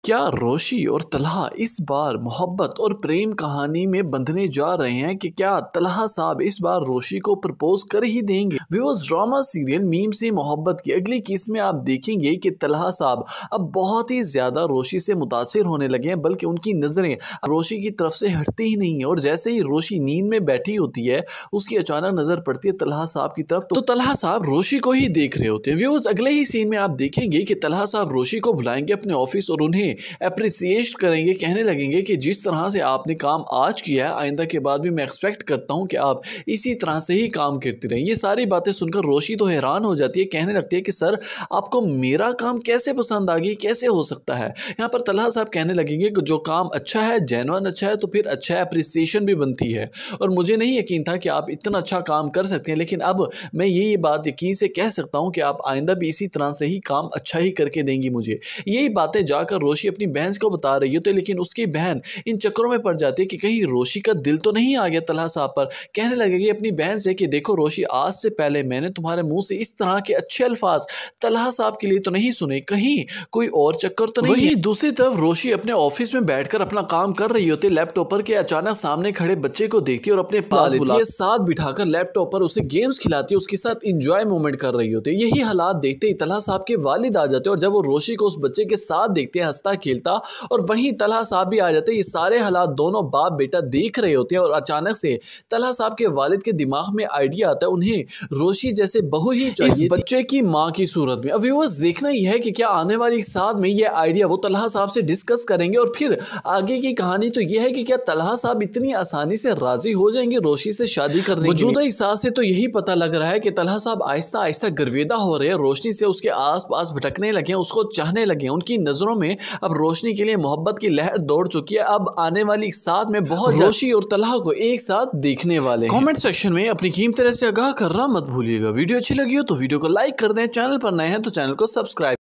क्या रोशी और तलहा इस बार मोहब्बत और प्रेम कहानी में बंधने जा रहे हैं कि क्या तलहा साहब इस बार रोशी को प्रपोज कर ही देंगे। व्यूअर्स, ड्रामा सीरियल मीम से मोहब्बत की अगली किस्त में आप देखेंगे कि तलहा साहब अब बहुत ही ज्यादा रोशी से मुतासिर होने लगे हैं, बल्कि उनकी नजरें रोशी की तरफ से हटती ही नहीं है। और जैसे ही रोशी नींद में बैठी होती है, उसकी अचानक नजर पड़ती है तलहा साहब की तरफ, तो तलहा साहब रोशी को ही देख रहे होते हैं। व्यूअर्स, अगले ही सीन में आप देखेंगे कि तलहा साहब रोशी को बुलाएंगे अपने ऑफिस और उन्हें अप्रिसिएट करेंगे, कहने लगेंगे कि जिस तरह से आपने काम आज किया है, आइंदा के बाद भी मैं एक्सपेक्ट करता हूं कि आप इसी तरह से ही काम करती रहें। ये सारी बातें सुनकर रोशी तो हैरान हो जाती है, कहने लगती है कि सर, आपको मेरा काम कैसे पसंद आ गई, कैसे हो सकता है। यहाँ पर तलहा साहब कहने लगेंगे कि जो काम अच्छा है, जेन्युइन अच्छा है, तो फिर अच्छा है, अप्रिसिएशन भी बनती है। और मुझे नहीं यकीन था कि आप इतना अच्छा काम कर सकते हैं, लेकिन अब मैं ये बात यकीन से कह सकता हूँ कि आप आइंदा भी इसी तरह से ही काम अच्छा ही करके देंगी मुझे। यही बातें जाकर रोशी अपनी बहन को बता रही होती है, लेकिन उसकी बहन इन चक्करों में पड़ जाती है कि कहीं रोशी का दिल तो नहीं आ गया तलहा साहब पर। कहने लगेगी अपनी बहन से कि देखो रोशी, आज से पहले मैंने तुम्हारे मुंह से इस तरह के अच्छे अल्फाज तलहा साहब के लिए तो नहीं सुने, कहीं कोई और चक्कर तो नहीं। वहीं दूसरी तरफ रोशी अपने ऑफिस में बैठकर अपना काम कर रही होती है लैपटॉप पर, कि अचानक सामने खड़े बच्चे को देखती है और अपने पास बुलाती है, साथ बिठाकर लैपटॉप पर उसे गेम्स खिलाती है, उसके साथ एंजॉय मोमेंट कर रही होती है। यही हालात देखते ही तलहा साहब के वालिद आ जाते हैं, और जब वो रोशी को उस बच्चे के साथ देखते हैं हंसता खेलता, और वहीं तलहा साहब भी आ जाते हैं। ये सारे हालात दोनों बाप बेटा देख रहे होते हैं, और अचानक से तलहा साहब के वालिद के दिमाग में आइडिया आता है, उन्हें रोशी जैसे बहू ही चाहिए इस बच्चे की मां की सूरत में। अब व्यूअर्स, देखना यह है कि क्या आने वाली साथ में ये आइडिया वो तलहा साहब से डिस्कस करेंगे, और फिर आगे की कहानी तो यह है कि क्या तलहा साहब इतनी आसानी से राजी हो जाएंगे रोशी से शादी करने के लिए। मौजूदा हिसाब से तो यही पता लग रहा है कि तलहा साहब आहिस्ता आहिस्ता गर्वेदा हो रहे हैं, रोशनी से उसके आस पास भटकने लगे हैं, उसको चाहने लगे हैं। उनकी नजरों में अब रोशनी के लिए मोहब्बत की लहर दौड़ चुकी है। अब आने वाली साथ में बहुत रोशी और तलहा को एक साथ देखने वाले हैं। कमेंट सेक्शन में अपनी कीमती राय से आगाह करना मत भूलिएगा। वीडियो अच्छी लगी हो तो वीडियो को लाइक कर दें, चैनल पर नए हैं तो चैनल को सब्सक्राइब